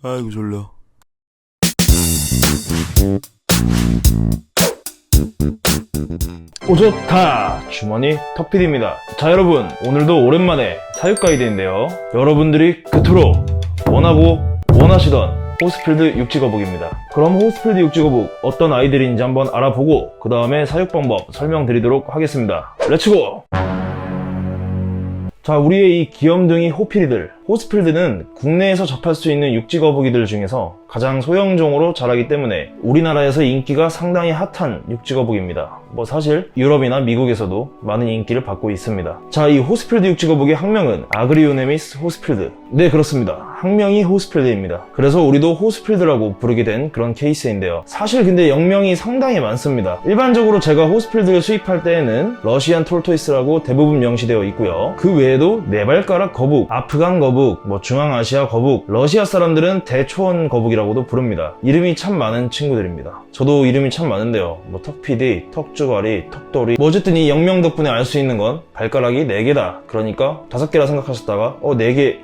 아이고 졸려. 오 좋다! 주머니 턱PD입니다. 자 여러분, 오늘도 오랜만에 사육 가이드인데요. 여러분들이 그토록 원하고 원하시던 호스필드 육지거북입니다. 그럼 호스필드 육지거북 어떤 아이들인지 한번 알아보고 그 다음에 사육 방법 설명드리도록 하겠습니다. 렛츠고! 자, 우리의 이 귀염둥이 호피리들, 호스필드는 국내에서 접할 수 있는 육지거북이들 중에서 가장 소형종으로 자라기 때문에 우리나라에서 인기가 상당히 핫한 육지거북입니다. 뭐 사실 유럽이나 미국에서도 많은 인기를 받고 있습니다. 자, 이 호스필드 육지거북의 학명은 아그리오네미스 호스필드. 네, 그렇습니다. 학명이 호스필드입니다. 그래서 우리도 호스필드라고 부르게 된 그런 케이스인데요. 사실 근데 영명이 상당히 많습니다. 일반적으로 제가 호스필드를 수입할 때에는 러시안 톨토이스라고 대부분 명시되어 있고요. 그 외에도 네발가락 거북, 아프간 거북, 뭐 중앙아시아 거북, 러시아 사람들은 대초원 거북이라고도 부릅니다. 이름이 참 많은 친구들입니다. 저도 이름이 참 많은데요. 뭐 턱피디, 턱주가리, 턱돌이, 뭐 어쨌든 이 영명 덕분에 알 수 있는 건 발가락이 4개다. 그러니까 5개라 생각하셨다가 4개,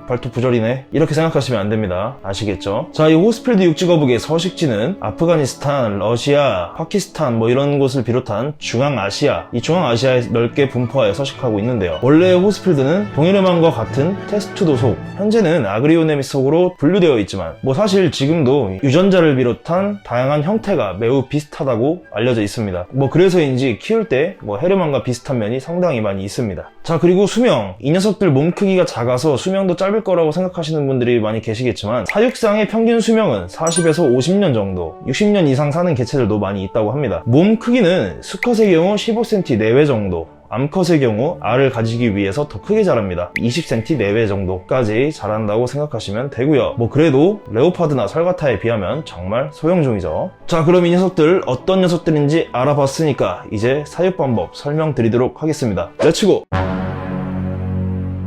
발톱 부절이네, 이렇게 생각하시면 안 됩니다. 아시겠죠? 자, 이 호스필드 육지거북의 서식지는 아프가니스탄, 러시아, 파키스탄 뭐 이런 곳을 비롯한 중앙아시아, 이 중앙아시아에 넓게 분포하여 서식하고 있는데요. 원래 호스필드는 동일음암과 같은 테스투도 속, 현재는 아그리오네미스 속으로 분류되어 있지만 뭐 사실 지금도 유전자를 비롯한 다양한 형태가 매우 비슷하다고 알려져 있습니다. 뭐 그래서인지 키울 때 뭐 헤르만과 비슷한 면이 상당히 많이 있습니다. 자, 그리고 수명, 이 녀석들 몸 크기가 작아서 수명도 짧을 거라고 생각하시는 분들이 많이 계시겠지만 사육상의 평균 수명은 40에서 50년 정도, 60년 이상 사는 개체들도 많이 있다고 합니다. 몸 크기는 수컷의 경우 15cm 내외 정도, 암컷의 경우 알을 가지기 위해서 더 크게 자랍니다. 20cm 내외 정도까지 자란다고 생각하시면 되고요. 뭐 그래도 레오파드나 설가타에 비하면 정말 소형종이죠. 자, 그럼 이 녀석들 어떤 녀석들인지 알아봤으니까 이제 사육 방법 설명드리도록 하겠습니다. 렛츠고!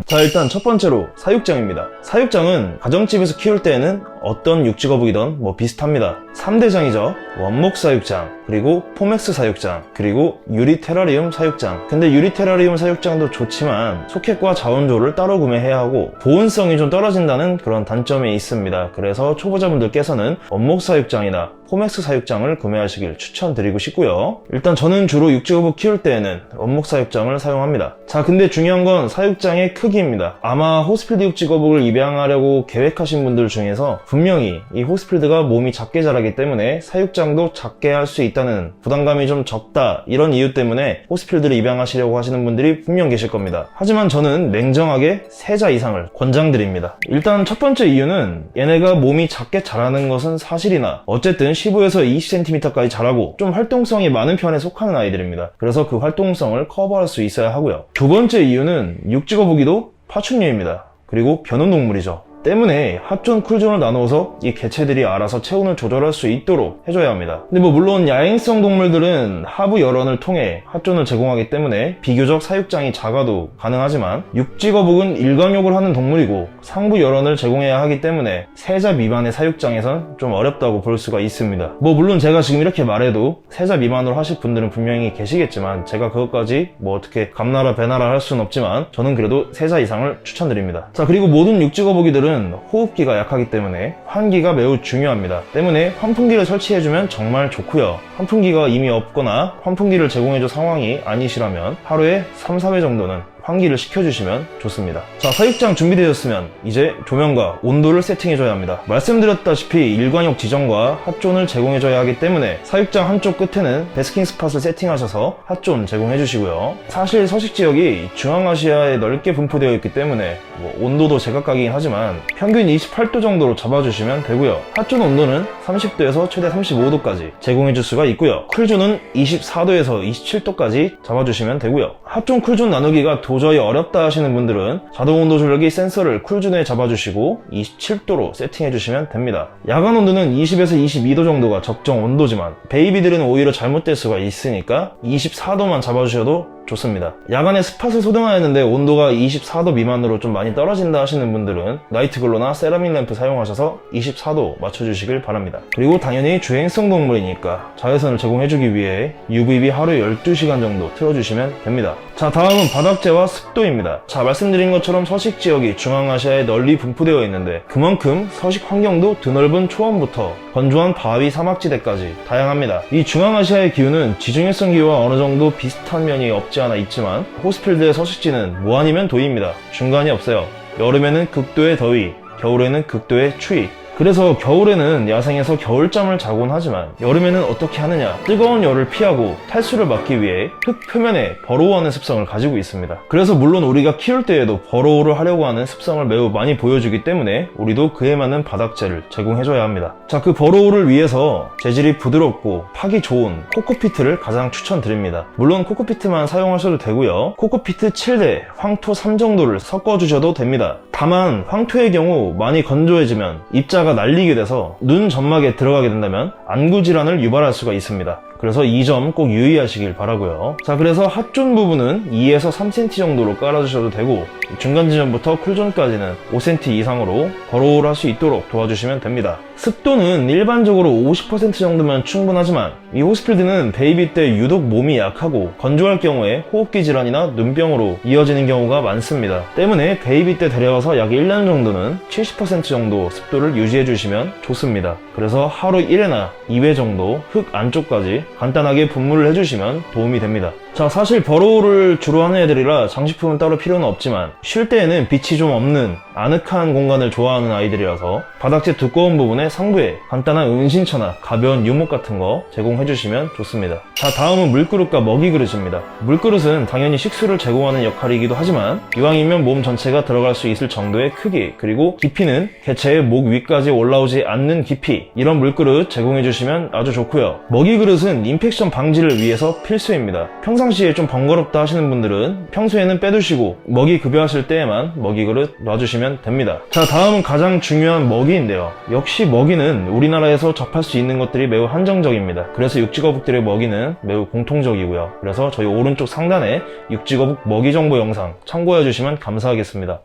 자, 일단 첫 번째로 사육장입니다. 사육장은 가정집에서 키울 때에는 어떤 육지거북이든 뭐 비슷합니다. 3대장이죠. 원목 사육장, 그리고 포맥스 사육장, 그리고 유리 테라리움 사육장. 근데 유리 테라리움 사육장도 좋지만 소켓과 자원조를 따로 구매해야 하고 보온성이 좀 떨어진다는 그런 단점이 있습니다. 그래서 초보자분들께서는 원목 사육장이나 포맥스 사육장을 구매하시길 추천드리고 싶고요. 일단 저는 주로 육지거북 키울 때에는 원목 사육장을 사용합니다. 자, 근데 중요한 건 사육장의 크기입니다. 아마 호스필드 육지거북을 입양하려고 계획하신 분들 중에서 분명히 이 호스필드가 몸이 작게 자라기 때문에 사육장도 작게 할 수 있다는 부담감이 좀 적다, 이런 이유 때문에 호스필드를 입양하시려고 하시는 분들이 분명 계실 겁니다. 하지만 저는 냉정하게 3자 이상을 권장드립니다. 일단 첫 번째 이유는 얘네가 몸이 작게 자라는 것은 사실이나 어쨌든 15에서 20cm까지 자라고 좀 활동성이 많은 편에 속하는 아이들입니다. 그래서 그 활동성을 커버할 수 있어야 하고요. 두 번째 이유는 육지거북이도 파충류입니다. 그리고 변온동물이죠. 때문에 핫존, 쿨존을 나누어서 이 개체들이 알아서 체온을 조절할 수 있도록 해줘야 합니다. 근데 뭐 물론 야행성 동물들은 하부 열원을 통해 핫존을 제공하기 때문에 비교적 사육장이 작아도 가능하지만 육지거북은 일광욕을 하는 동물이고 상부 열원을 제공해야 하기 때문에 3자 미만의 사육장에선 좀 어렵다고 볼 수가 있습니다. 뭐 물론 제가 지금 이렇게 말해도 3자 미만으로 하실 분들은 분명히 계시겠지만 제가 그것까지 뭐 어떻게 감나라 배나라 할 수는 없지만 저는 그래도 3자 이상을 추천드립니다. 자, 그리고 모든 육지거북이들은 호흡기가 약하기 때문에 환기가 매우 중요합니다. 때문에 환풍기를 설치해주면 정말 좋고요. 환풍기가 이미 없거나 환풍기를 제공해줄 상황이 아니시라면 하루에 3-4회 정도는 환기를 시켜주시면 좋습니다. 자, 사육장 준비되었으면 이제 조명과 온도를 세팅해줘야 합니다. 말씀드렸다시피 일광욕 지점과 핫존을 제공해줘야 하기 때문에 사육장 한쪽 끝에는 베스킨 스팟을 세팅하셔서 핫존 제공해주시고요. 사실 서식지역이 중앙아시아에 넓게 분포되어 있기 때문에 뭐 온도도 제각각이긴 하지만 평균 28도 정도로 잡아주시면 되고요. 핫존 온도는 30도에서 최대 35도까지 제공해줄 수가 있고요. 쿨존은 24도에서 27도까지 잡아주시면 되고요. 핫존, 쿨존 나누기가 도저히 어렵다 하시는 분들은 자동온도 조절기 센서를 쿨존에 잡아주시고 27도로 세팅해주시면 됩니다. 야간 온도는 20에서 22도 정도가 적정 온도지만 베이비들은 오히려 잘못될 수가 있으니까 24도만 잡아주셔도 좋습니다. 야간에 스팟을 소등하였는데 온도가 24도 미만으로 좀 많이 떨어진다 하시는 분들은 나이트글로나 세라믹 램프 사용하셔서 24도 맞춰주시길 바랍니다. 그리고 당연히 주행성 동물이니까 자외선을 제공해주기 위해 UVB 하루 12시간 정도 틀어주시면 됩니다. 자, 다음은 바닥재와 습도입니다. 자, 말씀드린 것처럼 서식 지역이 중앙아시아에 널리 분포되어 있는데 그만큼 서식 환경도 드넓은 초원부터 건조한 바위 사막지대까지 다양합니다. 이 중앙아시아의 기후는 지중해성 기후와 어느 정도 비슷한 면이 없지 않아 있지만 호스필드의 서식지는 뭐 아니면 도입니다. 중간이 없어요. 여름에는 극도의 더위, 겨울에는 극도의 추위. 그래서 겨울에는 야생에서 겨울잠을 자곤 하지만 여름에는 어떻게 하느냐, 뜨거운 열을 피하고 탈수를 막기 위해 흙 표면에 버로우하는 습성을 가지고 있습니다. 그래서 물론 우리가 키울 때에도 버로우를 하려고 하는 습성을 매우 많이 보여주기 때문에 우리도 그에 맞는 바닥재를 제공해줘야 합니다. 자, 그 버로우를 위해서 재질이 부드럽고 파기 좋은 코코피트를 가장 추천드립니다. 물론 코코피트만 사용하셔도 되고요, 코코피트 7대, 황토 3 정도를 섞어주셔도 됩니다. 다만 황토의 경우 많이 건조해지면 입자가 날리게 돼서 눈 점막에 들어가게 된다면 안구 질환을 유발할 수가 있습니다. 그래서 이 점 꼭 유의하시길 바라고요. 자, 그래서 핫존 부분은 2에서 3cm 정도로 깔아주셔도 되고 중간 지점부터 쿨존까지는 5cm 이상으로 버로우를 할 수 있도록 도와주시면 됩니다. 습도는 일반적으로 50% 정도면 충분하지만 이 호스필드는 베이비 때 유독 몸이 약하고 건조할 경우에 호흡기 질환이나 눈병으로 이어지는 경우가 많습니다. 때문에 베이비 때 데려와서 약 1년 정도는 70% 정도 습도를 유지해 주시면 좋습니다. 그래서 하루 1회나 2회 정도 흙 안쪽까지 간단하게 분무를 해주시면 도움이 됩니다. 자, 사실 버로우를 주로 하는 애들이라 장식품은 따로 필요는 없지만 쉴 때에는 빛이 좀 없는 아늑한 공간을 좋아하는 아이들이라서 바닥재 두꺼운 부분에 상부에 간단한 은신처나 가벼운 유목 같은 거 제공해주시면 좋습니다. 자, 다음은 물그릇과 먹이 그릇입니다. 물그릇은 당연히 식수를 제공하는 역할이기도 하지만 이왕이면 몸 전체가 들어갈 수 있을 정도의 크기, 그리고 깊이는 개체의 목 위까지 올라오지 않는 깊이, 이런 물그릇 제공해주시면 아주 좋고요. 먹이 그릇은 인펙션 방지를 위해서 필수입니다. 평상시에 좀 번거롭다 하시는 분들은 평소에는 빼두시고 먹이 급여하실 때에만 먹이 그릇 놔주시면 됩니다. 자, 다음은 가장 중요한 먹이인데요. 역시 먹이는 우리나라에서 접할 수 있는 것들이 매우 한정적입니다. 그래서 육지거북들의 먹이는 매우 공통적이고요. 그래서 저희 오른쪽 상단에 육지거북 먹이 정보 영상 참고해 주시면 감사하겠습니다.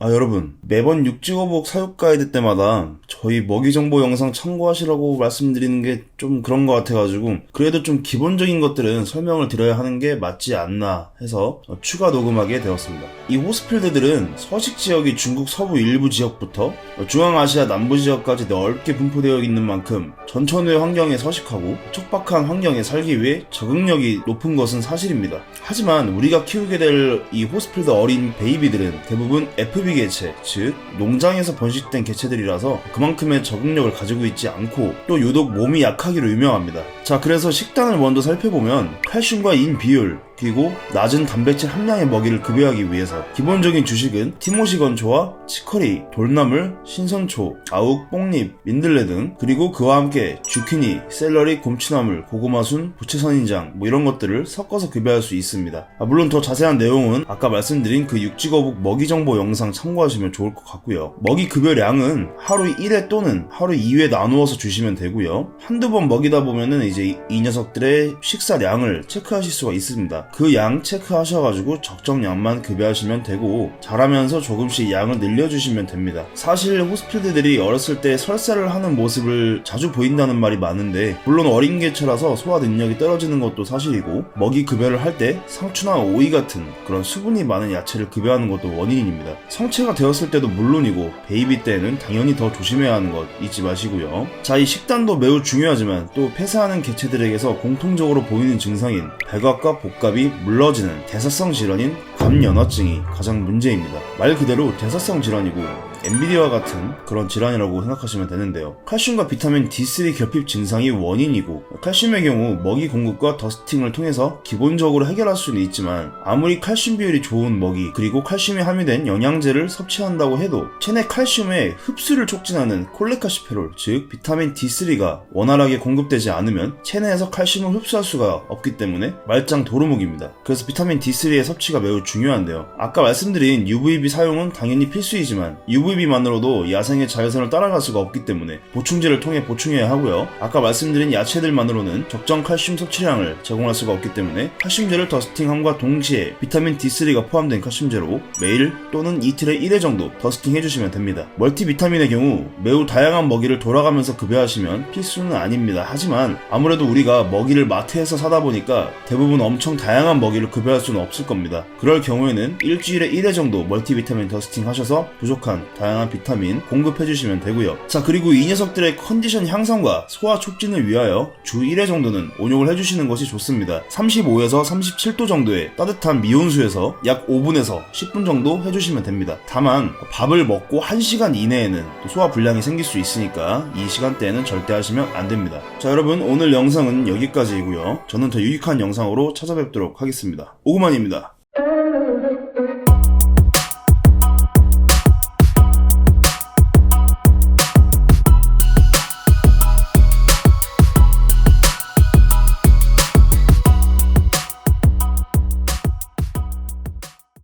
여러분, 매번 육지거북 사육 가이드 때마다 저희 먹이 정보 영상 참고하시라고 말씀드리는 게 좀 그런 것 같아가지고 그래도 좀 기본적인 것들은 설명을 드려야 하는 게 맞지 않나 해서 추가 녹음하게 되었습니다. 이 호스필드들은 서식 지역이 중국 서부 일부 지역부터 중앙아시아 남부 지역까지 넓게 분포되어 있는 만큼 전천후의 환경에 서식하고 척박한 환경에 살기 위해 적응력이 높은 것은 사실입니다. 하지만 우리가 키우게 될 이 호스필드 어린 베이비들은 대부분 FB 개체, 즉 농장에서 번식된 개체들이라서 그만큼의 적응력을 가지고 있지 않고 또 유독 몸이 약하기로 유명합니다. 자, 그래서 식단을 먼저 살펴보면 칼슘과 인 비율, 그리고 낮은 단백질 함량의 먹이를 급여하기 위해서 기본적인 주식은 티모시 건초와 치커리, 돌나물, 신선초, 아욱, 뽕잎, 민들레 등, 그리고 그와 함께 주키니, 샐러리, 곰치나물, 고구마순, 부채선인장 이런 것들을 섞어서 급여할 수 있습니다. 물론 더 자세한 내용은 아까 말씀드린 그 육지거북 먹이 정보 영상 참고하시면 좋을 것 같고요. 먹이 급여량은 하루 1회 또는 하루 2회 나누어서 주시면 되고요. 한두 번 먹이다 보면은 이제 이 녀석들의 식사량을 체크하실 수가 있습니다. 그 양 체크하셔가지고 적정량만 급여하시면 되고 자라면서 조금씩 양을 늘려주시면 됩니다. 사실 호스필드들이 어렸을 때 설사를 하는 모습을 자주 보인다는 말이 많은데 물론 어린 개체라서 소화 능력이 떨어지는 것도 사실이고 먹이 급여를 할 때 상추나 오이 같은 그런 수분이 많은 야채를 급여하는 것도 원인입니다. 성체가 되었을 때도 물론이고 베이비 때는 당연히 더 조심해야 하는 것 잊지 마시고요. 자, 이 식단도 매우 중요하지만 또 폐사하는 개체들에게서 공통적으로 보이는 증상인 백악과 복갑이 물러지는 대사성 질환인 감연화증이 가장 문제입니다. 말 그대로 대사성 질환이고 엔비디아와 같은 그런 질환이라고 생각하시면 되는데요. 칼슘과 비타민 D3 결핍 증상이 원인이고 칼슘의 경우 먹이 공급과 더스팅을 통해서 기본적으로 해결할 수는 있지만 아무리 칼슘 비율이 좋은 먹이 그리고 칼슘이 함유된 영양제를 섭취한다고 해도 체내 칼슘의 흡수를 촉진하는 콜레카시페롤 즉 비타민 D3가 원활하게 공급되지 않으면 체내에서 칼슘을 흡수할 수가 없기 때문에 말짱 도루묵입니다. 그래서 비타민 D3의 섭취가 매우 중요한데요. 아까 말씀드린 UVB 사용은 당연히 필수이지만 UVB만으로도 야생의 자외선을 따라갈 수가 없기 때문에 보충제를 통해 보충해야 하고요. 아까 말씀드린 야채들만으로는 적정 칼슘 섭취량을 제공할 수가 없기 때문에 칼슘제를 더스팅함과 동시에 비타민 D3가 포함된 칼슘제로 매일 또는 이틀에 1회 정도 더스팅 해주시면 됩니다. 멀티비타민의 경우 매우 다양한 먹이를 돌아가면서 급여하시면 필수는 아닙니다. 하지만 아무래도 우리가 먹이를 마트에서 사다 보니까 대부분 엄청 다양한 먹이를 급여할 수는 없을 겁니다. 그럴 경우에는 일주일에 1회 정도 멀티비타민 더스팅 하셔서 부족한 다양한 비타민 공급해주시면 되고요. 자, 그리고 이 녀석들의 컨디션 향상과 소화 촉진을 위하여 주 1회 정도는 온욕을 해주시는 것이 좋습니다. 35에서 37도 정도의 따뜻한 미온수에서 약 5분에서 10분 정도 해주시면 됩니다. 다만 밥을 먹고 1시간 이내에는 또 소화 불량이 생길 수 있으니까 이 시간대에는 절대 하시면 안 됩니다. 자, 여러분, 오늘 영상은 여기까지이고요. 저는 더 유익한 영상으로 찾아뵙도록 하겠습니다. 오구만입니다.